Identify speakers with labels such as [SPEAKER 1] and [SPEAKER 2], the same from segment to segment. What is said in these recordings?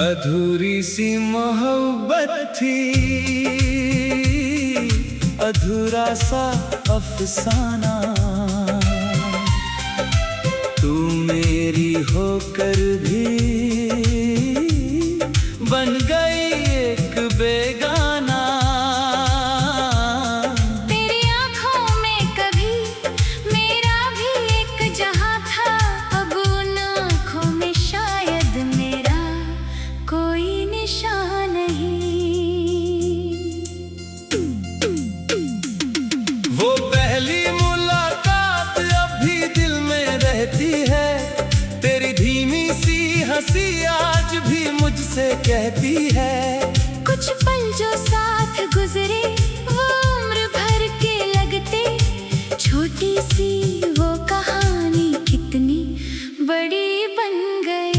[SPEAKER 1] अधूरी सी मोहब्बत थी, अधूरा सा अफसाना। तू मेरी होकर भी बन गई एक बेगाना।
[SPEAKER 2] तेरी आँखों में कभी मेरा भी एक जहां था, अब उन आँखों में शायद मेरा कोई निशान नहीं।
[SPEAKER 1] वो पहली मुलाकात अभी दिल में रहती है, तेरी धीमी सी हंसी आज भी मुझसे कहती है।
[SPEAKER 2] कुछ पल जो साथ गुजरे वो उम्र भर के लगते, छोटी सी वो कहानी कितनी बड़ी बन गई।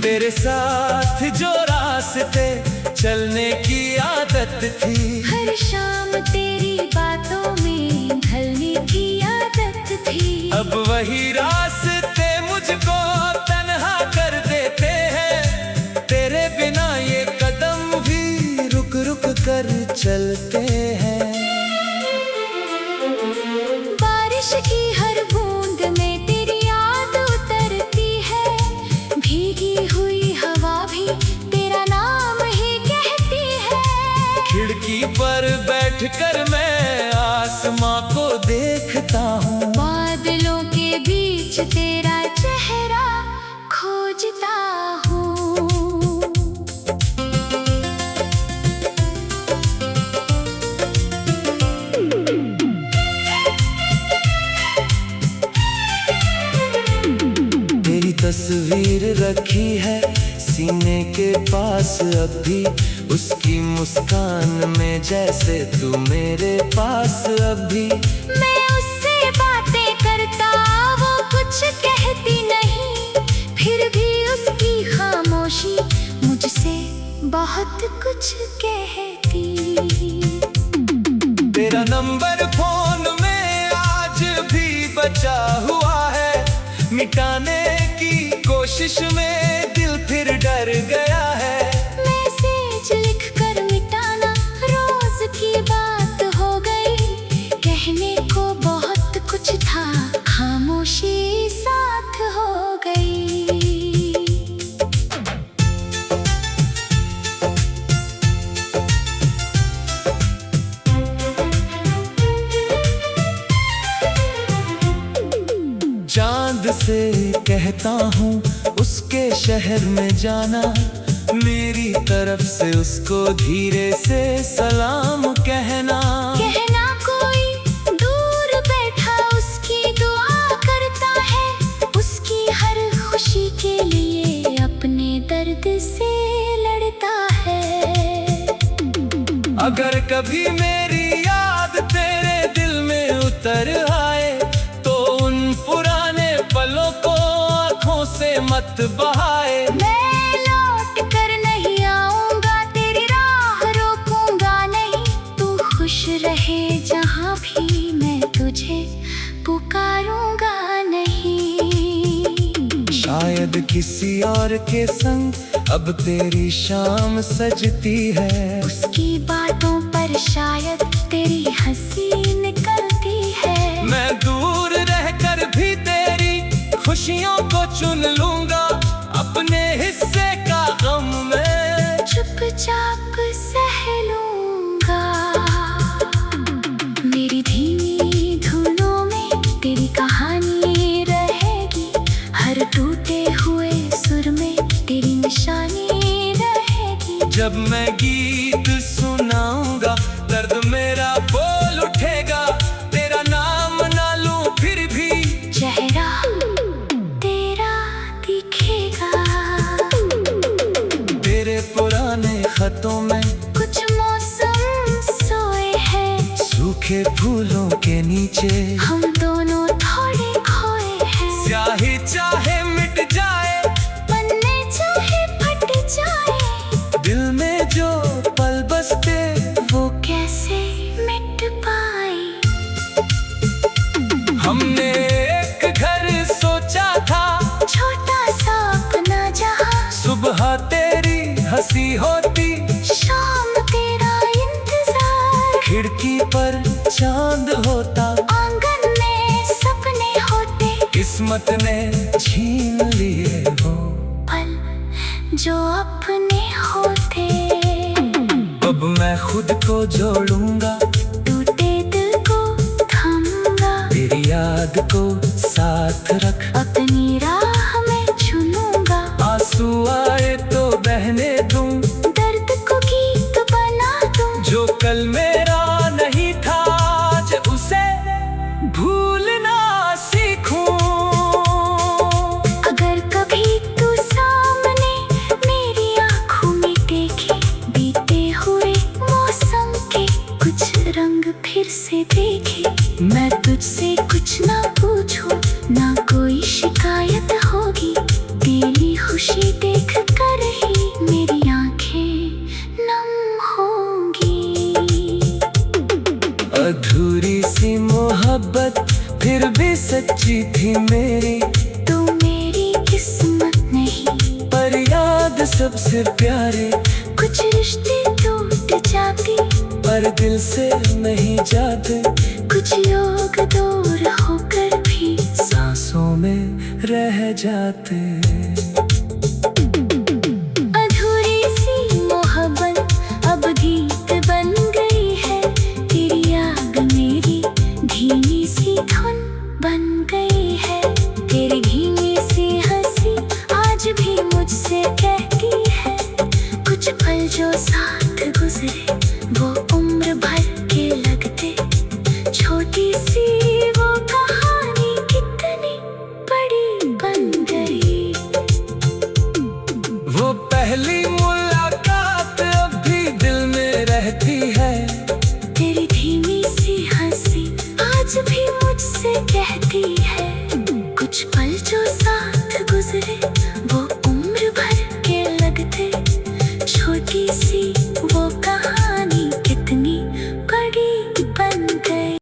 [SPEAKER 1] तेरे साथ जो रास्ते चलने की आदत थी,
[SPEAKER 2] हर शाम तेरी बातों में ढलने की आदत थी।
[SPEAKER 1] अब वही रास्ते मुझको तन्हा कर देते हैं। तेरे बिना ये कदम भी रुक रुक कर चलते हैं।
[SPEAKER 2] बारिश की हर बूंद में तेरी याद उतरती है, भीगी हुई हवा भी तेरा नाम ही कहती है।
[SPEAKER 1] खिड़की पर बैठकर मैं आसमां को देखता हूँ,
[SPEAKER 2] बादलों के बीच तेरा चेहरा खोजता हूँ।
[SPEAKER 1] तेरी तस्वीर रखी है सीने के पास अब भी, उसकी मुस्कान में जैसे तू मेरे पास अब भी।
[SPEAKER 2] मैं उससे बातें करता वो कुछ कहती नहीं, फिर भी उसकी खामोशी मुझसे बहुत कुछ कहती।
[SPEAKER 1] तेरा नंबर फोन में आज भी बचा हुआ है, मिटाने की कोशिश में दिल फिर डर गया है।
[SPEAKER 2] मैसेज लिखकर मिटाना रोज की बात हो गई, कहने को बहुत कुछ था खामोशी साथ हो गई।
[SPEAKER 1] चांद से कहता हूँ उसके शहर में जाना, मेरी तरफ से उसको धीरे से सलाम कहना।
[SPEAKER 2] कहना कोई दूर बैठा उसकी दुआ करता है, उसकी हर खुशी के लिए अपने दर्द से लड़ता है।
[SPEAKER 1] अगर कभी मेरी याद तेरे दिल में उतर आए, तो उन पुराने पलों को आँखों से मत बहाए।
[SPEAKER 2] मैं लौट कर नहीं आऊंगा, तेरी राह रोकूंगा नहीं, तू खुश रहे जहाँ भी मैं तुझे पुकारूंगा नहीं।
[SPEAKER 1] शायद किसी और के संग अब तेरी शाम सजती है,
[SPEAKER 2] उसकी बातों पर शायद तेरी हंसी निकलती है।
[SPEAKER 1] मैं दूर रहकर भी तेरी खुशियों को चुन लूंगा, अपने हिस्से का गम मैं
[SPEAKER 2] चुपचाप सह लूंगा। मेरी धीमी धुनों में तेरी कहानी रहेगी, हर टूटे हुए सुर में तेरी निशानी रहेगी।
[SPEAKER 1] जब मैं गीत सुनाऊंगा दर्द मेरा बोल उठेगा, तेरा नाम ना लूं फिर भी
[SPEAKER 2] चेहरा तेरा दिखेगा।
[SPEAKER 1] तेरे पुराने खतों में
[SPEAKER 2] कुछ मौसम सोए हैं,
[SPEAKER 1] सूखे फूलों के नीचे
[SPEAKER 2] हम दोनों थोड़े खोए हैं।
[SPEAKER 1] स्याही चाहे मिट जाए,
[SPEAKER 2] पन्ने चाहे फट जाए,
[SPEAKER 1] दिल में जो पल बसते हमने एक घर सोचा था,
[SPEAKER 2] छोटा सा अपना जहां।
[SPEAKER 1] सुबह तेरी हंसी होती,
[SPEAKER 2] शाम तेरा इंतजार।
[SPEAKER 1] खिड़की पर चांद होता,
[SPEAKER 2] आंगन में सपने होते।
[SPEAKER 1] किस्मत ने छीन लिए वो
[SPEAKER 2] पल जो अपने होते।
[SPEAKER 1] अब मैं खुद को जोड़ूंगा,
[SPEAKER 2] टूटे दिल को थामूंगा।
[SPEAKER 1] तेरी याद को साथ रख,
[SPEAKER 2] अपनी राह में चुनूंगा।
[SPEAKER 1] आंसू आए तो बहने दूं,
[SPEAKER 2] दर्द को गीत बना दूं।
[SPEAKER 1] जो कल मेरा नहीं था आज उसे भूलना सीखूं।
[SPEAKER 2] अगर कभी तू सामने मेरी आंखों में देखे, बीते हुए मौसम के कुछ रंग फिर से देखे। मैं तुझसे कुछ ना पूछूं, ना कोई शिकायत होगी। तेरी खुशी देख कर ही मेरी आंखें नम होंगी।
[SPEAKER 1] अधूरी सी मोहब्बत फिर भी सच्ची थी मेरी,
[SPEAKER 2] तू मेरी किस्मत नहीं,
[SPEAKER 1] पर याद सबसे प्यारे।
[SPEAKER 2] कुछ रिश्ते टूट जाते,
[SPEAKER 1] पर दिल से नहीं जाते।
[SPEAKER 2] कुछ लोग दूर होकर भी
[SPEAKER 1] सांसों में रह जाते।
[SPEAKER 2] अधूरी सी मोहब्बत अब गीत बन गई है। तेरी याद मेरी धीमी सी धुन बन गई है। तेरी धीमी सी हंसी आज भी मुझसे कहती है। कुछ पल जो साथ गुजरे वो उम्र भर के लगते। छोटी सी वो कहानी कितनी बड़ी बन गई।
[SPEAKER 1] वो पहली मुलाकात अब भी दिल में रहती है।
[SPEAKER 2] तेरी धीमी सी हंसी आज भी मुझसे कहती है। कुछ पल जो साथ गुजरे वो उम्र भर के लगते। छोटी सी वो कहानी कितनी बड़ी बन गई।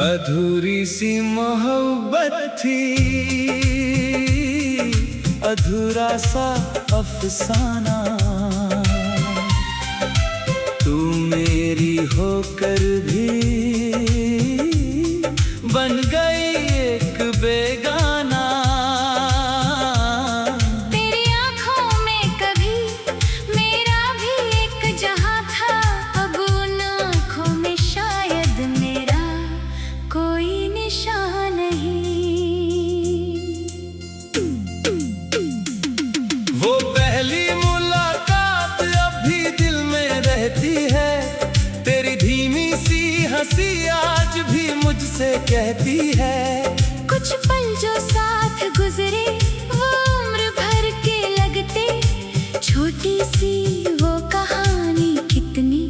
[SPEAKER 1] अधूरी सी मोहब्बत थी, अधूरा सा अफसाना। तू मेरी होकर भी बन गई एक बेगाना।
[SPEAKER 2] तेरी आँखों में कभी मेरा भी एक जहां था। अब उन आँखों में शायद मेरा कोई निशान नहीं।
[SPEAKER 1] वो पहली मुलाकात अब भी दिल में रहती है। तेरी धीमी सी हंसी आज भी मुझसे कहती है।
[SPEAKER 2] कुछ पल जो साथ गुजरे वो उम्र भर के लगते। छोटी सी वो कहानी कितनी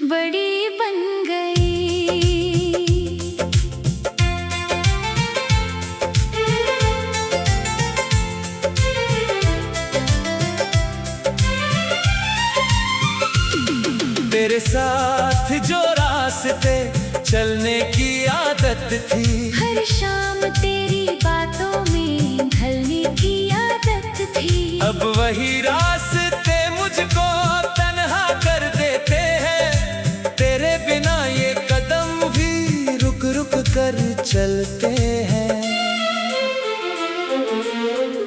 [SPEAKER 2] बड़ी बन गई।
[SPEAKER 1] तेरे साथ जो रास्ते चलने की आदत थी,
[SPEAKER 2] हर शाम तेरी बातों में ढलने की आदत थी।
[SPEAKER 1] अब वही रास्ते मुझको तन्हा कर देते हैं। तेरे बिना ये कदम भी रुक रुक कर चलते हैं।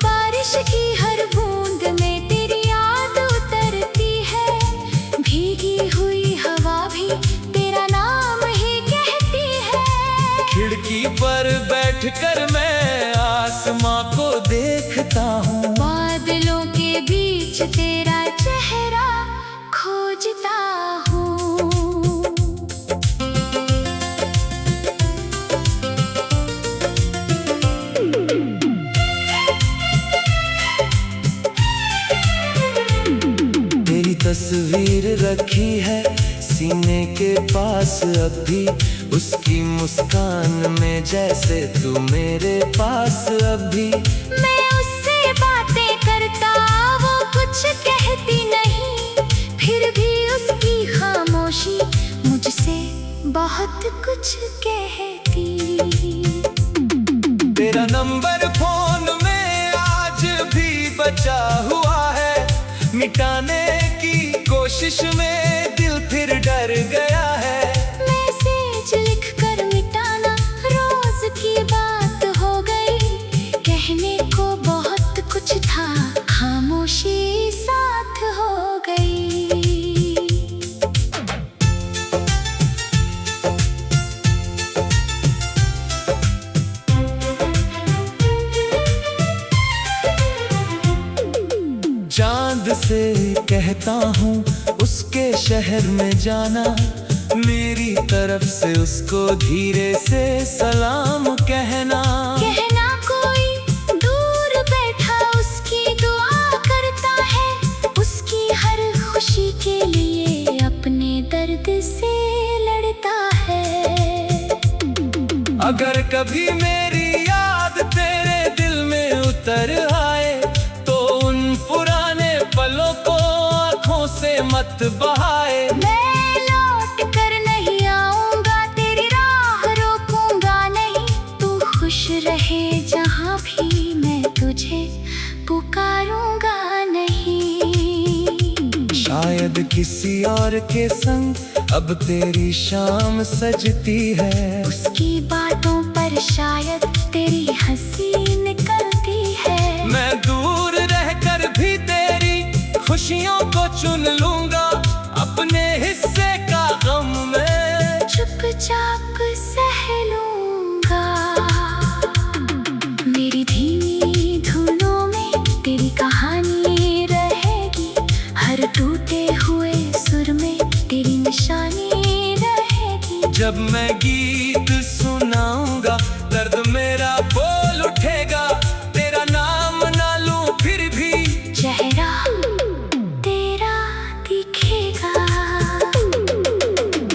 [SPEAKER 2] बारिश की हर बूंद में तेरी याद उतरती है। भीगी हुई हवा भी तेरा नाम ही कहती है।
[SPEAKER 1] खिड़की पर बैठकर मैं आसमां को देखता हूँ।
[SPEAKER 2] बादलों के बीच तेरा चेहरा खोजता हूँ।
[SPEAKER 1] तस्वीर रखी है सीने के पास अब भी, उसकी मुस्कान में जैसे तू मेरे पास अब भी।
[SPEAKER 2] मैं उससे बातें करता वो कुछ कहती नहीं, फिर भी उसकी खामोशी मुझसे बहुत कुछ कहती।
[SPEAKER 1] तेरा नंबर फोन में आज भी बचा हुआ है, मिटाने की कोशिश में दिल फिर डर गया है।
[SPEAKER 2] मैसेज लिखकर मिटाना रोज की बात हो गई, कहने को बहुत कुछ था खामोशी साथ हो गई।
[SPEAKER 1] चांद से कहता हूँ उसके शहर में जाना, मेरी तरफ से उसको धीरे से सलाम कहना।
[SPEAKER 2] कहना कोई दूर बैठा उसकी दुआ करता है, उसकी हर खुशी के लिए अपने दर्द से लड़ता है।
[SPEAKER 1] अगर कभी मेरी याद तेरे दिल में उतर आए तो उन पुराने पलों को आँखों से मत बहाए।
[SPEAKER 2] मैं लौट कर नहीं आऊंगा, तेरी राह रोकूंगा नहीं, तू खुश रहे जहाँ भी मैं तुझे पुकारूंगा नहीं।
[SPEAKER 1] शायद किसी और के संग अब तेरी शाम सजती है,
[SPEAKER 2] उसकी बातों पर शायद तेरी हंसी निकलती है।
[SPEAKER 1] मैं दूर रहकर भी तेरी खुशियों को चुन लूंगा, अपने हिस्से का गम मैं
[SPEAKER 2] चुपचाप सह लूंगा। मेरी धीमी धुनों में तेरी कहानी रहेगी, हर टूटे हुए सुर में तेरी निशानी रहेगी।
[SPEAKER 1] जब मैं गीत सुनाऊंगा दर्द मेरा बोल उठेगा, तेरा नाम ना लूं फिर भी
[SPEAKER 2] चेहरा तेरा दिखेगा।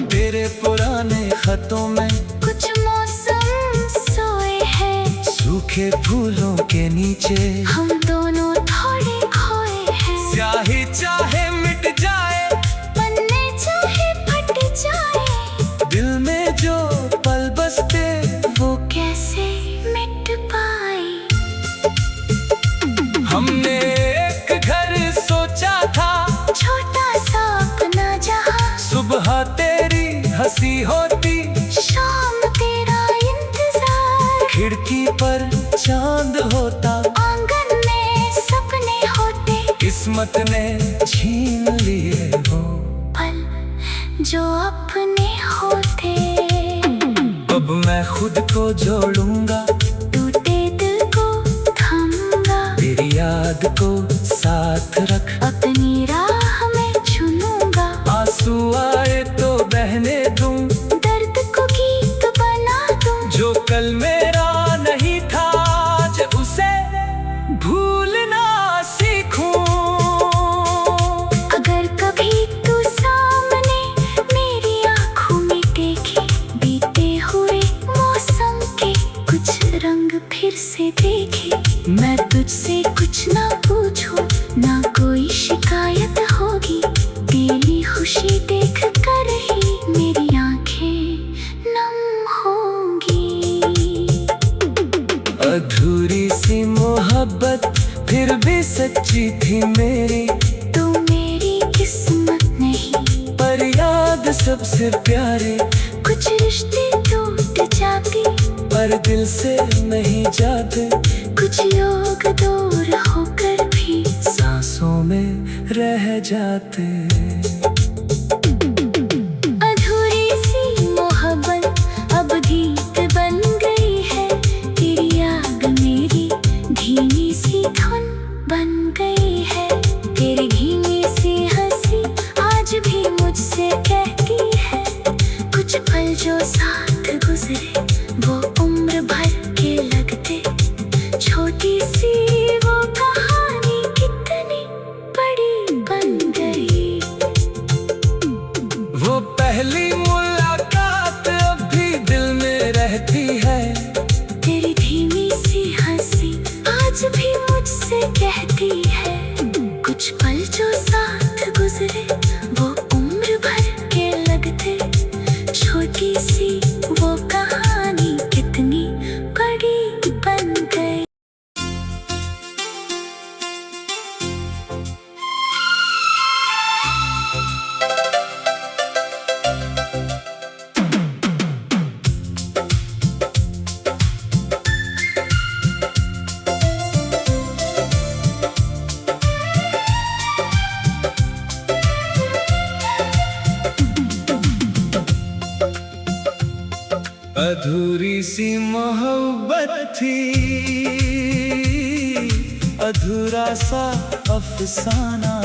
[SPEAKER 1] तेरे पुराने खतों में
[SPEAKER 2] कुछ मौसम सोए हैं,
[SPEAKER 1] सूखे फूलों के नीचे
[SPEAKER 2] हम दोनों थोड़े खोए हैं।
[SPEAKER 1] स्याही चाहे मिट जाए,
[SPEAKER 2] पन्ने चाहे फट जाए,
[SPEAKER 1] दिल में जो पल बसते
[SPEAKER 2] वो कैसे मिट पाए।
[SPEAKER 1] हमने एक घर सोचा था,
[SPEAKER 2] छोटा सा अपना जहां,
[SPEAKER 1] सुबह तेरी हंसी होती,
[SPEAKER 2] शाम तेरा इंतजार,
[SPEAKER 1] खिड़की पर चांद होता,
[SPEAKER 2] आंगन में सपने होते,
[SPEAKER 1] किस्मत ने छीन लिए वो
[SPEAKER 2] पल जो अपने होते।
[SPEAKER 1] अब मैं खुद को जोड़ूंगा,
[SPEAKER 2] टूटे दिल को थामूंगा,
[SPEAKER 1] तेरी याद को साथ रख
[SPEAKER 2] अपनी राह में चुनूंगा।
[SPEAKER 1] आंसू आए तो बहने दूं,
[SPEAKER 2] दर्द को गीत बना दूं,
[SPEAKER 1] जो कल मेरा नहीं था आज उसे भूलना सीखूं।
[SPEAKER 2] अगर कभी तू सामने मेरी आँखों में देखे, बीते हुए मौसम के कुछ रंग फिर से देखे, मैं तुझसे कुछ ना पूछूं, ना कोई शिकायत होगी, तेरी खुशी देख कर ही मेरी आँखें नम होंगी।
[SPEAKER 1] अधूरी सी मोहब्बत फिर भी सच्ची थी मेरी,
[SPEAKER 2] तू मेरी किस्मत नहीं,
[SPEAKER 1] पर याद सबसे प्यारे।
[SPEAKER 2] कुछ रिश्ते टूट जाते,
[SPEAKER 1] पर दिल से नहीं जाते,
[SPEAKER 2] कुछ लोग दूर होकर भी
[SPEAKER 1] सांसों में रह जाते।
[SPEAKER 2] अधूरी सी मोहब्बत अब गीत बन गई है, तेरी याद मेरी धीमी सी धुन बन गई है, तेरी धीमी सी हंसी आज भी मुझसे कहती है, कुछ पल जो साथ गुजरे वो उम्र भर के लगते, छोटी सी वो कहानी कितनी बड़ी बन गई। मुझसे कहती है। कुछ पल जो साथ गुजरे वो उम्र भर के लगते। छोटी सी वो कहानी कितनी बड़ी बन गई।
[SPEAKER 1] अधूरी सी मोहब्बत थी, अधूरा सा अफसाना।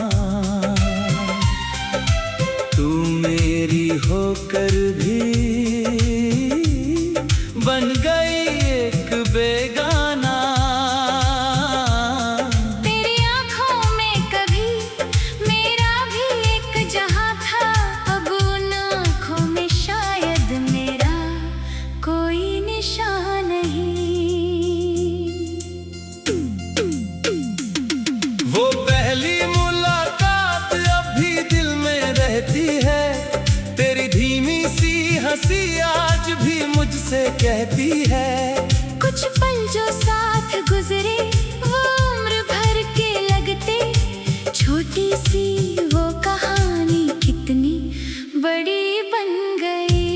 [SPEAKER 1] तू मेरी होकर भी बन गई एक बेगाना।
[SPEAKER 2] तेरी आँखों में कभी मेरा भी एक जहां था। अब उन आँखों में शायद मेरा कोई निशान नहीं।
[SPEAKER 1] वो पहली मुलाकात अभी दिल में रहती है। तेरी धीमी सी हंसी आज भी मुझसे कहती है।
[SPEAKER 2] कुछ पल जो साथ गुजरे वो उम्र भर के लगते। छोटी सी वो कहानी कितनी बड़ी बन गई।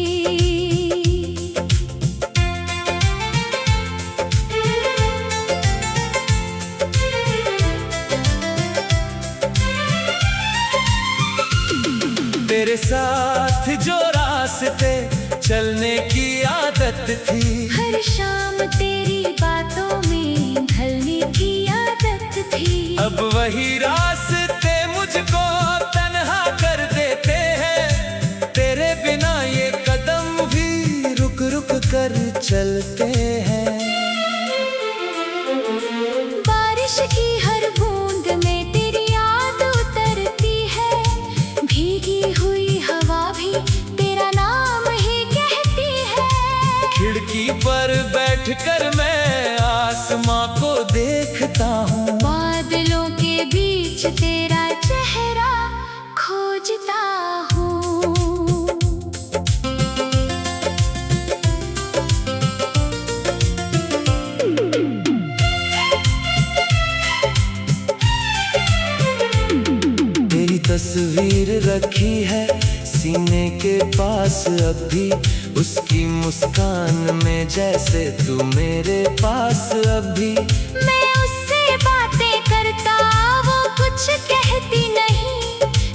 [SPEAKER 1] तेरे साथ जो रास्ते चलने की आदत थी।
[SPEAKER 2] हर शाम तेरी बातों में ढलने की आदत थी।
[SPEAKER 1] अब वही रास्ते मुझको तन्हा कर देते हैं। तेरे बिना ये कदम भी रुक रुक कर चलते हैं।
[SPEAKER 2] बारिश की हर बूंद में तेरी याद उतरती है। भीगी हुई हवा भी तेरा नाम ही कहती है।
[SPEAKER 1] खिड़की पर बैठकर मैं आसमां को देखता हूँ।
[SPEAKER 2] बादलों के बीच तेरा चेहरा खोजता हूँ।
[SPEAKER 1] तेरी तस्वीर रखी है सीने के पास अब भी। उसकी मुस्कान में जैसे तू मेरे पास अब भी।
[SPEAKER 2] मैं उससे बातें करता वो कुछ कहती नहीं।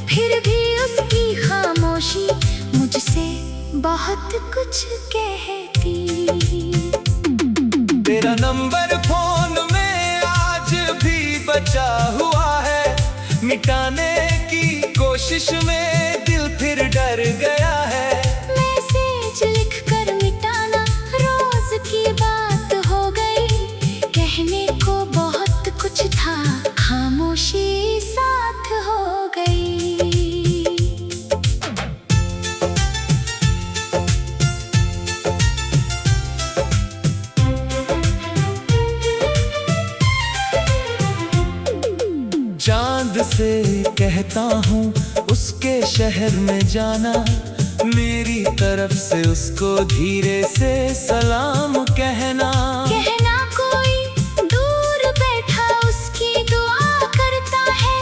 [SPEAKER 2] फिर भी उसकी खामोशी मुझसे बहुत कुछ कहती।
[SPEAKER 1] तेरा नंबर फोन में आज भी बचा हुआ है। मिटाने की कोशिश में दिल फिर डर गया है।
[SPEAKER 2] मैसेज लिखकर मिटाना रोज की बात हो गई। कहने को बहुत कुछ था खामोशी साथ हो गई।
[SPEAKER 1] चांद से कहता हूँ उसके शहर में जाना। मेरी तरफ से उसको धीरे से सलाम कहना।
[SPEAKER 2] कहना कोई दूर बैठा उसकी दुआ करता है।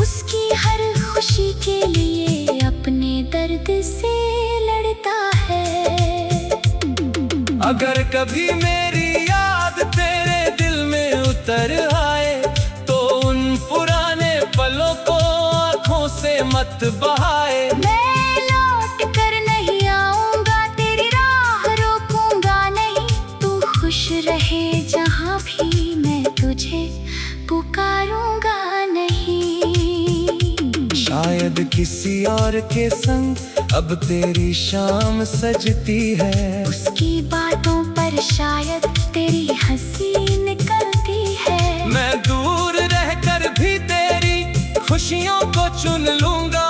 [SPEAKER 2] उसकी हर खुशी के लिए अपने दर्द से लड़ता है।
[SPEAKER 1] अगर कभी मेरी याद तेरे दिल में उतर आए तो उन पुराने पलों को आँखों से मत बहाए।
[SPEAKER 2] मैं लौट कर नहीं आऊंगा तेरी राह रोकूंगा नहीं। तू खुश रहे जहाँ भी मैं तुझे पुकारूंगा नहीं।
[SPEAKER 1] शायद किसी और के संग अब तेरी शाम सजती है।
[SPEAKER 2] उसकी बातों पर शायद तेरी हंसी निकलती है।
[SPEAKER 1] मैं दूर रहकर भी तेरी खुशियों को चुन लूंगा।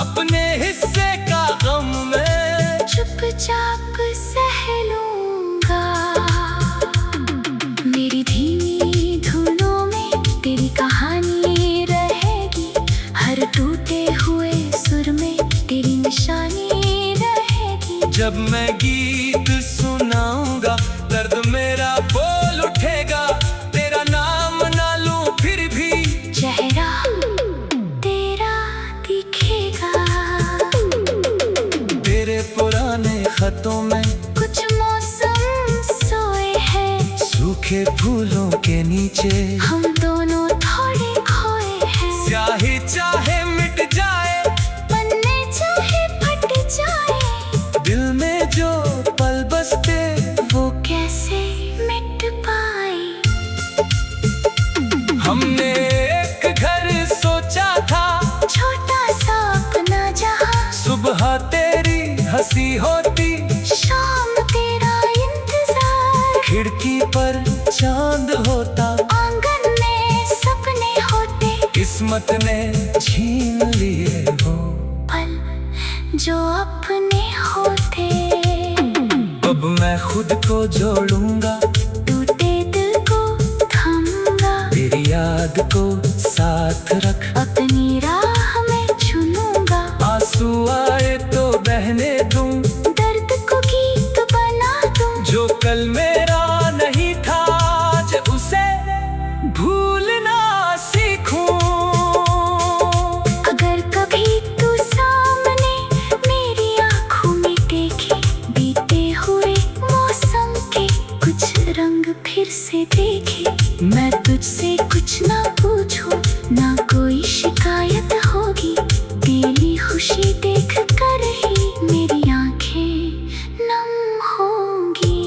[SPEAKER 1] अपने हिस्से का गम मैं
[SPEAKER 2] चुपचाप सह लूंगा। मेरी धीमी धुनों में
[SPEAKER 1] जब मैं गीत सुनाऊंगा दर्द मेरा बोल उठेगा, तेरा नाम ना लूं फिर भी
[SPEAKER 2] चेहरा तेरा दिखेगा।
[SPEAKER 1] तेरे पुराने खतों में
[SPEAKER 2] कुछ मौसम सोए हैं,
[SPEAKER 1] सूखे फूलों के नीचे
[SPEAKER 2] हम दोनों थोड़े खोए हैं।
[SPEAKER 1] स्याही चाहे मिट जाए,
[SPEAKER 2] पन्ने चाहे फट जाए,
[SPEAKER 1] दिल में जो पल बसते
[SPEAKER 2] वो कैसे मिट पाए।
[SPEAKER 1] हमने एक घर सोचा था,
[SPEAKER 2] छोटा सा अपना जहां,
[SPEAKER 1] सुबह तेरी हंसी होती,
[SPEAKER 2] शाम तेरा इंतजार।
[SPEAKER 1] खिड़की पर चांद होता,
[SPEAKER 2] आंगन में सपने होते,
[SPEAKER 1] किस्मत ने छीन लिए वो
[SPEAKER 2] पल जो अपने होते।
[SPEAKER 1] अब मैं खुद को जोड़ूंगा,
[SPEAKER 2] टूटे दिल को थामूंगा,
[SPEAKER 1] तेरी याद को साथ रख,
[SPEAKER 2] अपनी राह में चुनूंगा।
[SPEAKER 1] आंसू आए तो बहने दूं,
[SPEAKER 2] दर्द को गीत बना दूं,
[SPEAKER 1] जो कल मेरा नहीं था आज उसे भूलना सीखूं।
[SPEAKER 2] अगर कभी तू सामने मेरी आँखों में देखे, बीते हुए मौसम के कुछ रंग फिर से देखे, मैं तुझसे कुछ ना पूछूं, ना कोई शिकायत होगी, तेरी खुशी देख कर ही मेरी आँखें नम होंगी।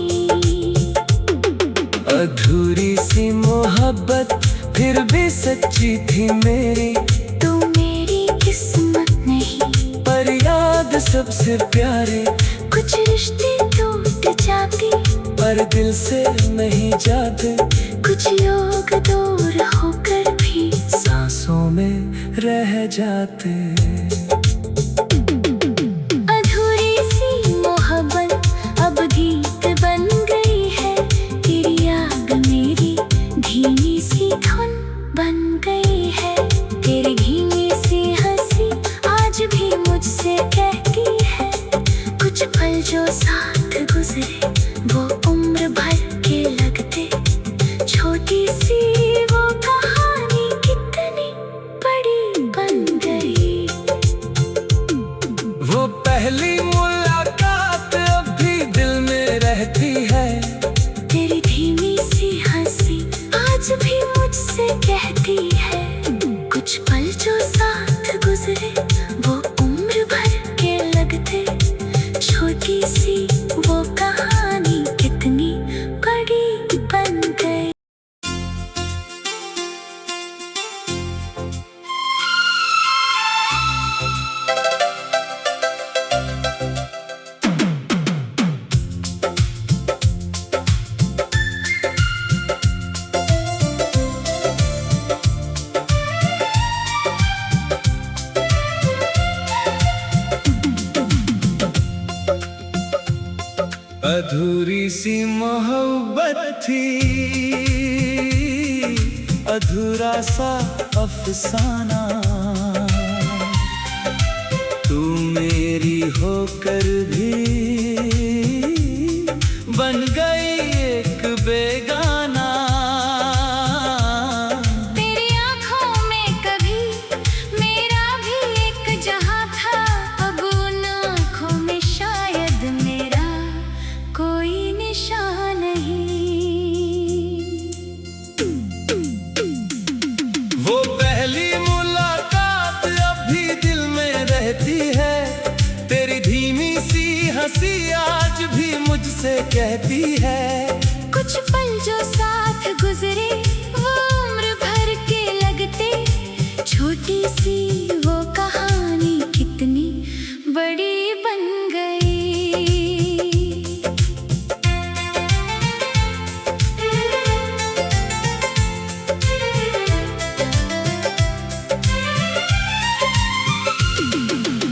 [SPEAKER 1] अधूरी सी मोहब्बत फिर भी सच्ची थी मेरी,
[SPEAKER 2] तू मेरी किस्मत नहीं,
[SPEAKER 1] पर याद सबसे प्यारे।
[SPEAKER 2] कुछ रिश्ते टूट जाते,
[SPEAKER 1] पर दिल से नहीं जाते,
[SPEAKER 2] कुछ लोग दूर होकर भी
[SPEAKER 1] सांसों में रह जाते।
[SPEAKER 2] अधूरी सी मोहब्बत अब गीत बन गई है, तेरी याद मेरी धीमी सी धुन बन गई है। तेरी धीमी सी हंसी आज भी मुझसे कहती है, कुछ पल जो साथ गुजरे वो उम्र भर के लगते। छोटी सी वो कहानी कितनी बड़ी बन गई।
[SPEAKER 1] वो पहली मुलाकात अब भी दिल में रहती है,
[SPEAKER 2] तेरी धीमी सी हंसी आज भी मुझसे कहती है, कुछ पल जो साथ गुजरे वो उम्र भर के लगते। छोटी सी वो कहानी कितनी बड़ी बन गई।
[SPEAKER 1] अधूरी सी मोहब्बत थी, अधूरा सा अफसाना, तू मेरी होकर भी बन गई एक बेगाना।
[SPEAKER 2] तेरी आँखों में कभी मेरा भी एक जहां था, अब उन आँखों में शायद मेरा कोई निशान नहीं।
[SPEAKER 1] वो पहली मुलाकात अब भी दिल में रहती है, तेरी धीमी सी हंसी आज भी मुझसे कहती है,
[SPEAKER 2] कुछ पल जो साथ गुजरे वो उम्र भर के लगते। छोटी सी वो कहानी कितनी बड़ी बन गई।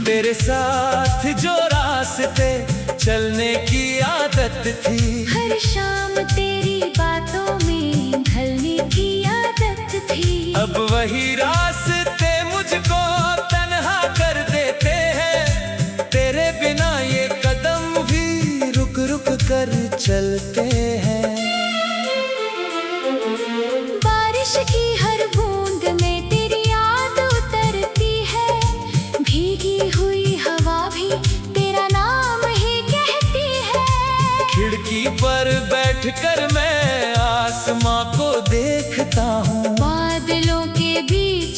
[SPEAKER 1] तेरे साथ जो रास्ते चलने की आदत थी,
[SPEAKER 2] हर शाम तेरी बातों में ढलने की आदत थी।
[SPEAKER 1] अब वही रास्ते मुझको तन्हा कर देते हैं, तेरे बिना ये कदम भी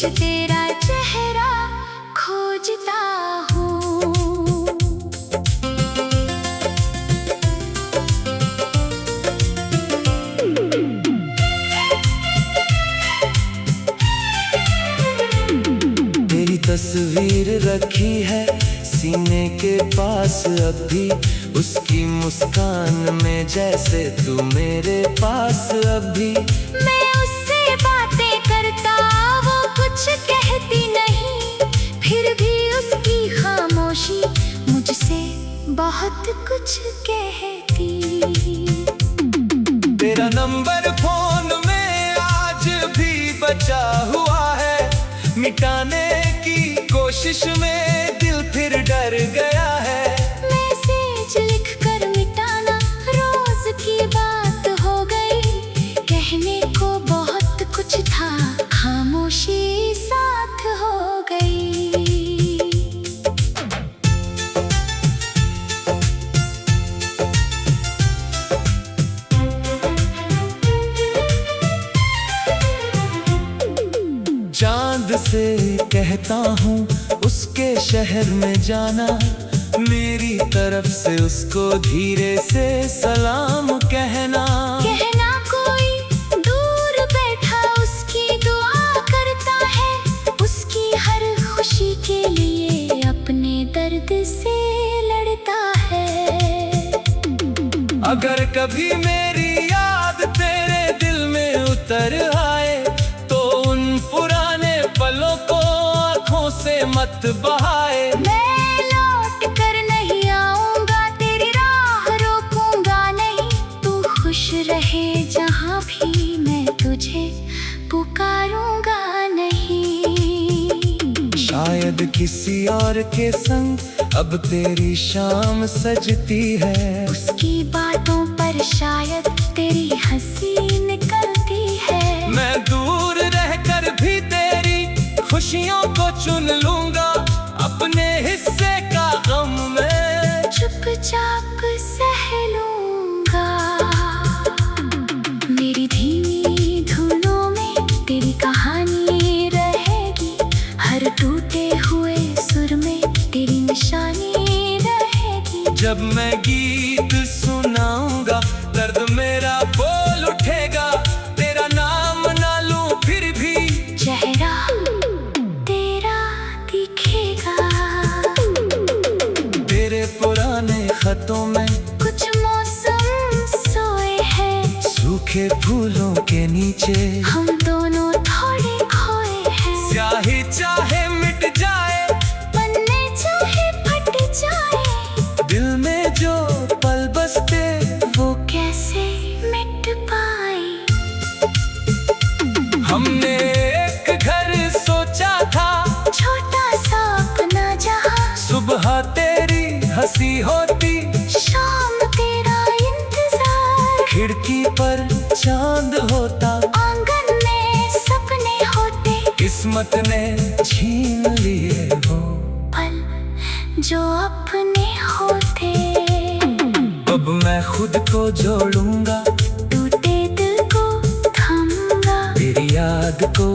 [SPEAKER 2] बीच तेरा चेहरा खोजता हूँ।
[SPEAKER 1] तेरी तस्वीर रखी है सीने के पास अभी, उसकी मुस्कान में जैसे तू मेरे पास अभी।
[SPEAKER 2] मैं उससे बातें करता, वो कुछ कहती नहीं, फिर भी उसकी खामोशी मुझसे बहुत कुछ कहती।
[SPEAKER 1] तेरा नंबर फोन में आज भी बचा हुआ है, मिटाने की कोशिश में दिल फिर डर गया है।
[SPEAKER 2] मैसेज लिखकर मिटाना रोज की बात हो गई, कहने को बहुत कुछ था, खामोशी साथ हो गई।
[SPEAKER 1] चांद से कहता हूँ उसके शहर में जाना, मेरी तरफ से उसको धीरे से सलाम कहना।
[SPEAKER 2] कहना कोई दूर बैठा उसकी दुआ करता है, उसकी हर खुशी के लिए अपने दर्द से लड़ता है।
[SPEAKER 1] अगर कभी मेरी याद तेरे दिल में उतर आए, तो उन पुराने पलों को आँखों से मत बहाए।
[SPEAKER 2] मैं लौट कर नहीं आऊंगा, तेरी राह रोकूंगा नहीं, तू खुश रहे जहाँ भी, मैं तुझे पुकारूंगा नहीं।
[SPEAKER 1] शायद किसी और के संग अब तेरी शाम सजती है,
[SPEAKER 2] उसकी बातों पर शायद तेरी हंसी निकलती है।
[SPEAKER 1] मैं दूर रहकर भी तेरी खुशियों को चुन लूंगा, अपने हिस्से का गम मैं
[SPEAKER 2] चुपचाप सह लूंगा। मेरी धीमी धुनों में तेरी कहानी रहेगी, हर टूटे हुए सुर में तेरी निशानी रहेगी।
[SPEAKER 1] जब मैं गीत सुनाऊंगा दर्द मेरा बोल उठेगा, तेरा नाम ना लूं फिर भी
[SPEAKER 2] चेहरा तेरा दिखेगा।
[SPEAKER 1] तेरे पुराने खतों में
[SPEAKER 2] कुछ मौसम सोए हैं,
[SPEAKER 1] सूखे फूलों के नीचे
[SPEAKER 2] हम दोनों थोड़े खोए हैं।
[SPEAKER 1] स्याही चाहे मिट जाए,
[SPEAKER 2] पन्ने चाहे फट जाए,
[SPEAKER 1] दिल में जो पल बसते वो
[SPEAKER 2] कैसे मिट पाए।
[SPEAKER 1] हमने एक घर सोचा था,
[SPEAKER 2] छोटा सा अपना जहां,
[SPEAKER 1] सुबह तेरी हंसी होती,
[SPEAKER 2] शाम तेरा इंतजार,
[SPEAKER 1] खिड़की पर चांद होता,
[SPEAKER 2] आंगन में सपने होते,
[SPEAKER 1] किस्मत ने छीन लिए वो
[SPEAKER 2] पल जो अपने होते।
[SPEAKER 1] अब मैं खुद को जोड़ूंगा,
[SPEAKER 2] टूटे दिल को थामूंगा,
[SPEAKER 1] तेरी याद को